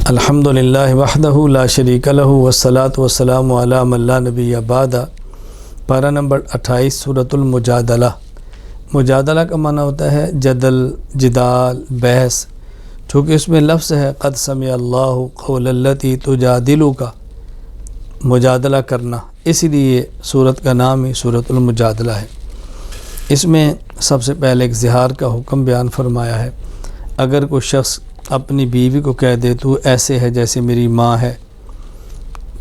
الحمدللہ وحدہ لا شریک لہ والصلاۃ والسلام علی من لا نبی بعد۔ پارہ نمبر 28 سورۃ المجادلہ۔ مجادلہ کا معنی ہوتا ہے جدل، جدال، بحث۔ چونکہ اس میں لفظ ہے قد سمع اللہ قول التی تجادلک، مجادلہ کرنا، اسی لیے سورت کا نام ہی سورۃ المجادلہ ہے۔ اس میں سب سے پہلے ایک زہار کا حکم بیان فرمایا ہے۔ اگر کوئی شخص اپنی بیوی کو کہہ دے تو ایسے ہے جیسے میری ماں ہے،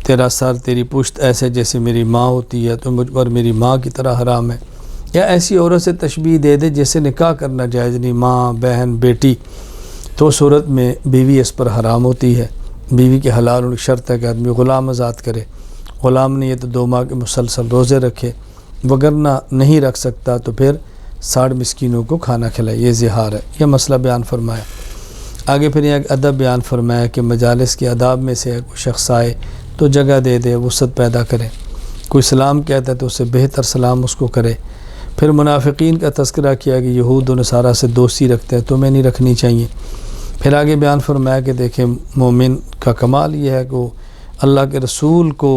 تیرا سر، تیری پشت ایسے جیسے میری ماں ہوتی ہے، تو مجھ پر میری ماں کی طرح حرام ہے، یا ایسی عورت سے تشبیہ دے دے جیسے نکاح کرنا جائز نہیں، ماں، بہن، بیٹی، تو صورت میں بیوی اس پر حرام ہوتی ہے۔ بیوی کے حلال ہونے کی شرط ہے کہ آدمی غلام آزاد کرے، غلام نہیں ہے تو 2 ماہ کے مسلسل روزے رکھے، وگرنہ نہیں رکھ سکتا تو پھر 60 مسکینوں کو کھانا کھلائے۔ یہ زہار ہے، یہ مسئلہ بیان فرمایا۔ آگے پھر ایک ادب بیان فرمایا کہ مجالس کے آداب میں سے کوئی شخص آئے تو جگہ دے دے، وسعت پیدا کرے، کوئی سلام کہتا ہے تو اسے بہتر سلام اس کو کرے۔ پھر منافقین کا تذکرہ کیا کہ یہود و نصارہ سے دوستی رکھتے ہیں، تمہیں نہیں رکھنی چاہیے۔ پھر آگے بیان فرمایا کہ دیکھیں مومن کا کمال یہ ہے کہ وہ اللہ کے رسول کو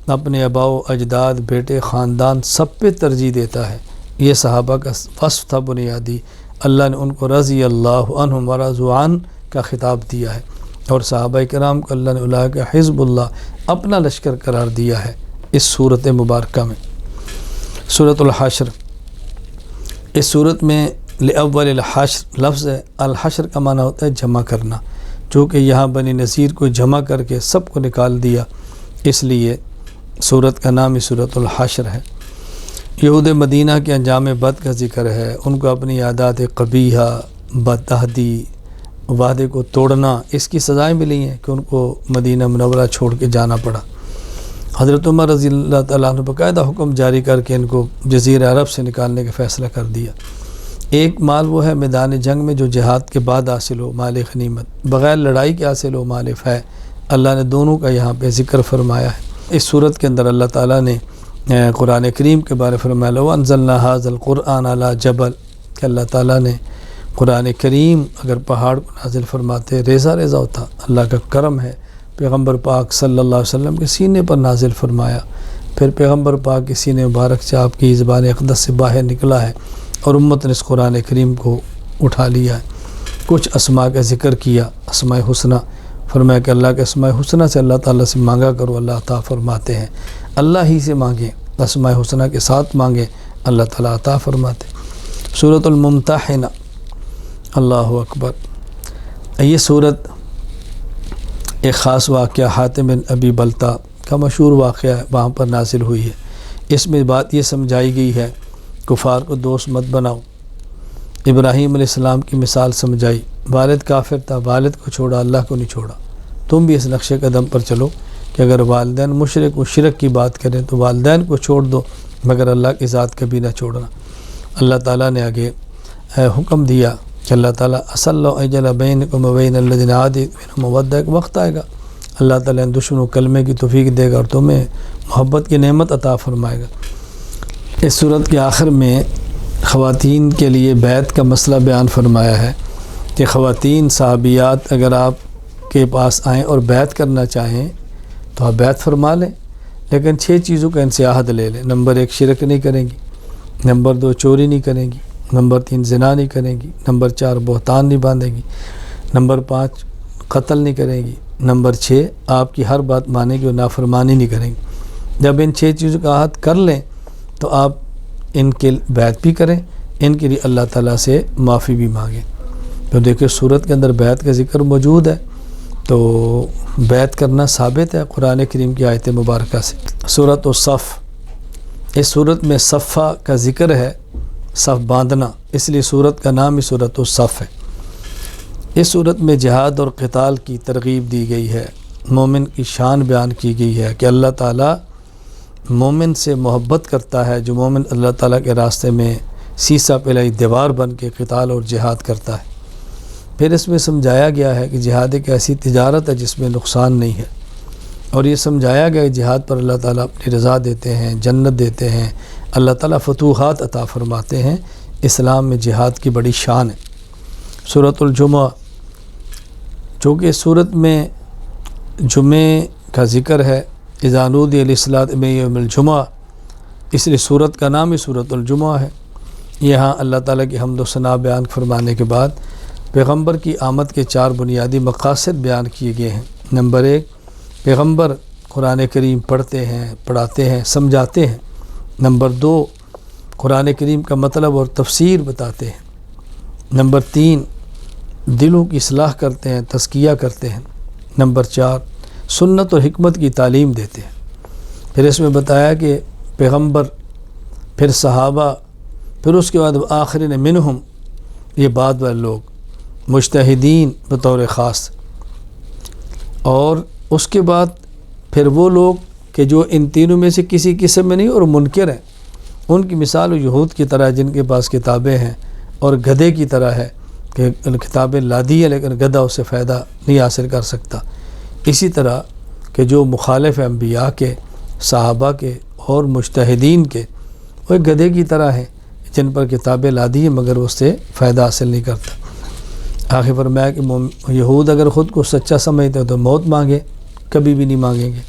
اپنے آباء و اجداد، بیٹے، خاندان سب پہ ترجیح دیتا ہے۔ یہ صحابہ کا وصف تھا بنیادی۔ اللہ نے ان کو رضی اللہ عنہم ورضوا عنہ کا خطاب دیا ہے، اور صحابہ کرام کو اللہ نے اولئک حزب اللہ اپنا لشکر قرار دیا ہے اس صورت مبارکہ میں۔ سورۃ الحشر، اس صورت میں لأول الحشر لفظ ہے۔ الحشر کا معنی ہوتا ہے جمع کرنا، چونکہ یہاں بنی نذیر کو جمع کر کے سب کو نکال دیا، اس لیے صورت کا نام ہی سورۃ الحشر ہے۔ یہود مدینہ کے انجام بد کا ذکر ہے، ان کو اپنی عادات قبیحہ، بدعہدی، وعدے کو توڑنا، اس کی سزائیں ملی ہیں کہ ان کو مدینہ منورہ چھوڑ کے جانا پڑا۔ حضرت عمر رضی اللہ تعالیٰ عنہ باقاعدہ حکم جاری کر کے ان کو جزیرہ عرب سے نکالنے کا فیصلہ کر دیا۔ ایک مال وہ ہے میدان جنگ میں جو جہاد کے بعد حاصل ہو، مال غنیمت، بغیر لڑائی کے حاصل ہو، مال ہے۔ اللہ نے دونوں کا یہاں پہ ذکر فرمایا ہے۔ اس صورت کے اندر اللہ تعالیٰ نے قرآن کریم کے بارے فرمایا لو انزلنا ھذا القرآن علی جبل، کہ اللہ تعالیٰ نے قرآن کریم اگر پہاڑ کو نازل فرماتے ریزہ ریزہ ہوتا۔ اللہ کا کرم ہے، پیغمبر پاک صلی اللہ علیہ وسلم کے سینے پر نازل فرمایا، پھر پیغمبر پاک کے سینے مبارک سے آپ کی زبان اقدس سے باہر نکلا ہے، اور امت نے اس قرآن کریم کو اٹھا لیا ہے۔ کچھ اسماء کا ذکر کیا، اسماء حسنہ، فرمایا کہ اللہ کے اسماء حسنہ سے اللہ تعالیٰ سے مانگا کرو، اللہ عطا فرماتے ہیں۔ اللہ ہی سے مانگیں، اسماء حسنہ کے ساتھ مانگیں، اللہ تعالیٰ عطا فرماتے ہیں۔ سورۃ الممتحنہ، اللہ اکبر۔ یہ صورت ایک خاص واقعہ حاتم بن ابی بلتہ کا مشہور واقعہ ہے، وہاں پر نازل ہوئی ہے۔ اس میں بات یہ سمجھائی گئی ہے کفار کو دوست مت بناؤ۔ ابراہیم علیہ السلام کی مثال سمجھائی، والد کافر تھا، والد کو چھوڑا، اللہ کو نہیں چھوڑا۔ تم بھی اس نقش قدم پر چلو کہ اگر والدین مشرک و شرک کی بات کریں تو والدین کو چھوڑ دو، مگر اللہ کی ذات کبھی نہ چھوڑنا۔ اللہ تعالیٰ نے آگے حکم دیا کہ اللہ تعالیٰ عسى الله أن يجعل بينكم وبين الذين عاديتم منهم مودة، ایک وقت آئے گا اللہ تعالیٰ نے دشمنوں کلمے کی توفیق دے گا اور تمہیں محبت کی نعمت عطا فرمائے گا۔ اس صورت کے آخر میں خواتین کے لیے بیعت کا مسئلہ بیان فرمایا ہے کہ خواتین صحابیات اگر آپ کے پاس آئیں اور بیعت کرنا چاہیں تو آپ بیعت فرما لیں، لیکن 6 چیزوں کا ان سے عہد لے لیں۔ نمبر 1 شرک نہیں کریں گی، نمبر 2 چوری نہیں کریں گی، نمبر 3 زنا نہیں کریں گی، نمبر 4 بہتان نہیں باندھیں گی، نمبر 5 قتل نہیں کریں گی، نمبر 6 آپ کی ہر بات مانیں گی اور نافرمانی نہیں کریں گی۔ جب ان 6 چیزوں کا عہد کر لیں تو آپ ان کے بیعت بھی کریں، ان کے لیے اللہ تعالیٰ سے معافی بھی مانگیں۔ تو دیکھیں صورت کے اندر بیعت کا ذکر موجود ہے، تو بیعت کرنا ثابت ہے قرآن کریم کی آیت مبارکہ سے۔ سورۃ الصف، اس صورت میں صفہ کا ذکر ہے، صف باندھنا، اس لیے صورت کا نام ہی سورۃ الصف ہے۔ اس صورت میں جہاد اور قتال کی ترغیب دی گئی ہے، مومن کی شان بیان کی گئی ہے کہ اللہ تعالیٰ مومن سے محبت کرتا ہے، جو مومن اللہ تعالیٰ کے راستے میں سیسا پلائی دیوار بن کے قتال اور جہاد کرتا ہے۔ پھر اس میں سمجھایا گیا ہے کہ جہاد ایک ایسی تجارت ہے جس میں نقصان نہیں ہے، اور یہ سمجھایا گیا کہ جہاد پر اللہ تعالیٰ اپنی رضا دیتے ہیں، جنت دیتے ہیں، اللہ تعالیٰ فتوحات عطا فرماتے ہیں۔ اسلام میں جہاد کی بڑی شان ہے۔ سورۃ الجمعہ، چونکہ اس صورت میں جمعے کا ذکر ہے، اذا نودی للصلاۃ من یوم الجمعہ، اس لیے سورت کا نام ہی سورۃ الجمعہ ہے۔ یہاں اللہ تعالیٰ کی حمد و ثنا بیان فرمانے کے بعد پیغمبر کی آمد کے 4 بنیادی مقاصد بیان کیے گئے ہیں۔ نمبر 1، پیغمبر قرآن کریم پڑھتے ہیں، پڑھاتے ہیں، سمجھاتے ہیں۔ نمبر 2، قرآن کریم کا مطلب اور تفسیر بتاتے ہیں۔ نمبر 3، دلوں کی اصلاح کرتے ہیں، تزکیہ کرتے ہیں۔ نمبر 4، سنت اور حکمت کی تعلیم دیتے ہیں۔ پھر اس میں بتایا کہ پیغمبر، پھر صحابہ، پھر اس کے بعد آخرین منہم، یہ بعد والے لوگ، مجتہدین بطور خاص، اور اس کے بعد پھر وہ لوگ کہ جو ان تینوں میں سے کسی قسم میں نہیں اور منکر ہیں، ان کی مثال یہود کی طرح جن کے پاس کتابیں ہیں اور گدھے کی طرح ہے کہ کتابیں لادی ہے لیکن گدھا اس سے فائدہ نہیں حاصل کر سکتا۔ اسی طرح کہ جو مخالف انبیاء کے، صحابہ کے اور مجتہدین کے، وہ ایک گدھے کی طرح ہیں جن پر کتابیں لادی ہیں مگر اس سے فائدہ حاصل نہیں کرتا۔ آخر فرمایا کہ یہود اگر خود کو سچا سمجھتے ہیں تو موت مانگے، کبھی بھی نہیں مانگیں گے۔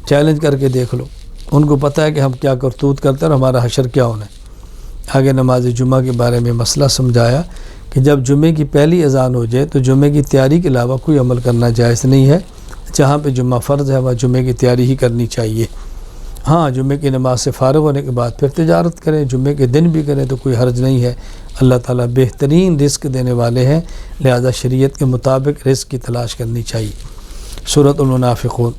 چیلنج کر کے دیکھ لو، ان کو پتہ ہے کہ ہم کیا کرتوت کرتے ہیں اور ہمارا حشر کیا ہونا ہے۔ آگے نماز جمعہ کے بارے میں مسئلہ سمجھایا کہ جب جمعے کی پہلی اذان ہو جائے تو جمعے کی تیاری کے علاوہ کوئی عمل کرنا جائز نہیں ہے۔ جہاں پہ جمعہ فرض ہے وہاں جمعے کی تیاری ہی کرنی چاہیے۔ ہاں، جمعے کی نماز سے فارغ ہونے کے بعد پھر تجارت کریں، جمعے کے دن بھی کریں تو کوئی حرج نہیں ہے۔ اللہ تعالیٰ بہترین رزق دینے والے ہیں، لہذا شریعت کے مطابق رزق کی تلاش کرنی چاہیے۔ سورۃ المنافقون،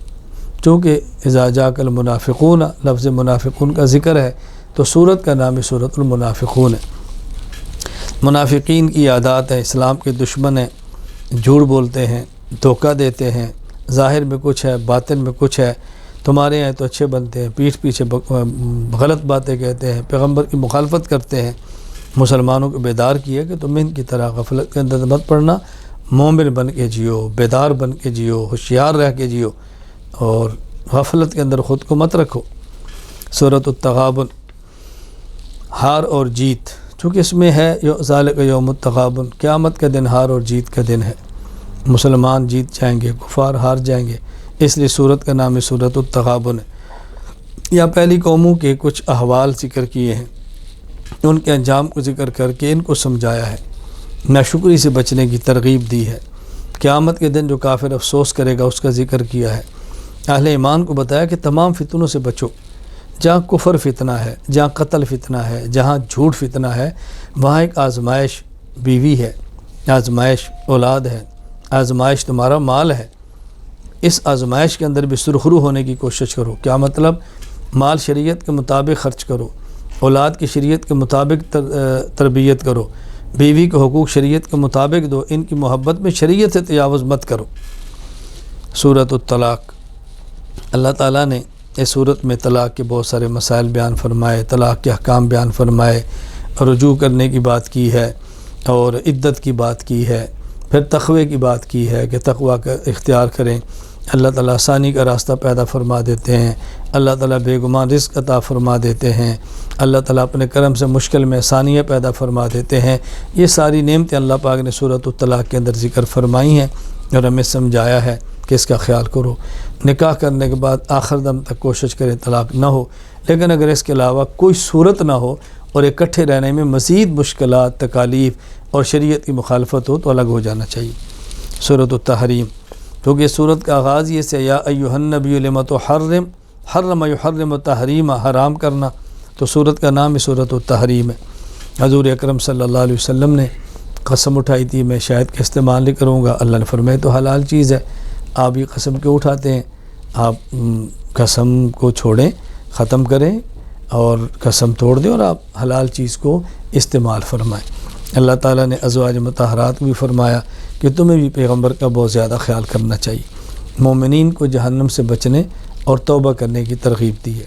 چونکہ اذا جاءک المنافقون، لفظ منافقون کا ذکر ہے تو سورت کا نام سورۃ المنافقون ہے۔ منافقین کی عادات ہے، اسلام کے دشمن ہیں، جھوٹ بولتے ہیں، دھوکہ دیتے ہیں، ظاہر میں کچھ ہے باطن میں کچھ ہے، تمہارے یہاں تو اچھے بنتے ہیں، پیٹھ پیچھے غلط باتیں کہتے ہیں، پیغمبر کی مخالفت کرتے ہیں۔ مسلمانوں کو بیدار کیا کہ تم ان کی طرح غفلت کے اندر مت پڑنا، مومن بن کے جیو، بیدار بن کے جیو، ہوشیار رہ کے جیو اور غفلت کے اندر خود کو مت رکھو۔ سورۃ التغابن، ہار اور جیت، چونکہ اس میں ہے ذالک یوم التغابن، قیامت کا دن ہار اور جیت کا دن ہے۔ مسلمان جیت جائیں گے، کفار ہار جائیں گے، اس لیے سورت کا نام سورۃ التغابن ہے۔ یا پہلی قوموں کے کچھ احوال ذکر کیے ہیں، ان کے انجام کو ذکر کر کے ان کو سمجھایا ہے، ناشکری سے بچنے کی ترغیب دی ہے۔ قیامت کے دن جو کافر افسوس کرے گا اس کا ذکر کیا ہے۔ اہل ایمان کو بتایا کہ تمام فتنوں سے بچو، جہاں کفر فتنہ ہے، جہاں قتل فتنہ ہے، جہاں جھوٹ فتنہ ہے، وہاں ایک آزمائش بیوی ہے، آزمائش اولاد ہے، آزمائش تمہارا مال ہے۔ اس آزمائش کے اندر بھی سرخرو ہونے کی کوشش کرو۔ کیا مطلب؟ مال شریعت کے مطابق خرچ کرو، اولاد کی شریعت کے مطابق تربیت کرو، بیوی کے حقوق شریعت کے مطابق دو، ان کی محبت میں شریعت سے تجاوز مت کرو۔ سورۃ الطلاق، اللہ تعالیٰ نے اس صورت میں طلاق کے بہت سارے مسائل بیان فرمائے، طلاق کے احکام بیان فرمائے، رجوع کرنے کی بات کی ہے اور عدت کی بات کی ہے، پھر تقوی کی بات کی ہے کہ تقوی کا اختیار کریں۔ اللہ تعالیٰ آسانی کا راستہ پیدا فرما دیتے ہیں، اللہ تعالیٰ بے گمان رزق عطا فرما دیتے ہیں، اللہ تعالیٰ اپنے کرم سے مشکل میں آسانیاں پیدا فرما دیتے ہیں۔ یہ ساری نعمتیں اللہ پاک نے سورۃ الطلاق کے اندر ذکر فرمائی ہیں اور ہمیں سمجھایا ہے کہ اس کا خیال کرو۔ نکاح کرنے کے بعد آخر دم تک کوشش کریں طلاق نہ ہو، لیکن اگر اس کے علاوہ کوئی صورت نہ ہو اور اکٹھے رہنے میں مزید مشکلات، تکالیف اور شریعت کی مخالفت ہو تو الگ ہو جانا چاہیے۔ سورۃ التحریم، کیونکہ سورت کا آغاز یہ سے یا ایھا النبی لم تحرم، حرم یحرم التحریم، حرام کرنا، تو سورت کا نام سورۃ التحریم ہے۔ حضور اکرم صلی اللہ علیہ وسلم نے قسم اٹھائی تھی میں شاید کا استعمال نہیں کروں گا، اللہ نے فرمایا تو حلال چیز ہے، آپ یہ قسم کیوں اٹھاتے ہیں؟ آپ قسم کو چھوڑیں، ختم کریں اور قسم توڑ دیں اور آپ حلال چیز کو استعمال فرمائیں۔ اللہ تعالیٰ نے ازواج مطہرات کو بھی فرمایا کہ تمہیں بھی پیغمبر کا بہت زیادہ خیال کرنا چاہیے۔ مومنین کو جہنم سے بچنے اور توبہ کرنے کی ترغیب دی ہے۔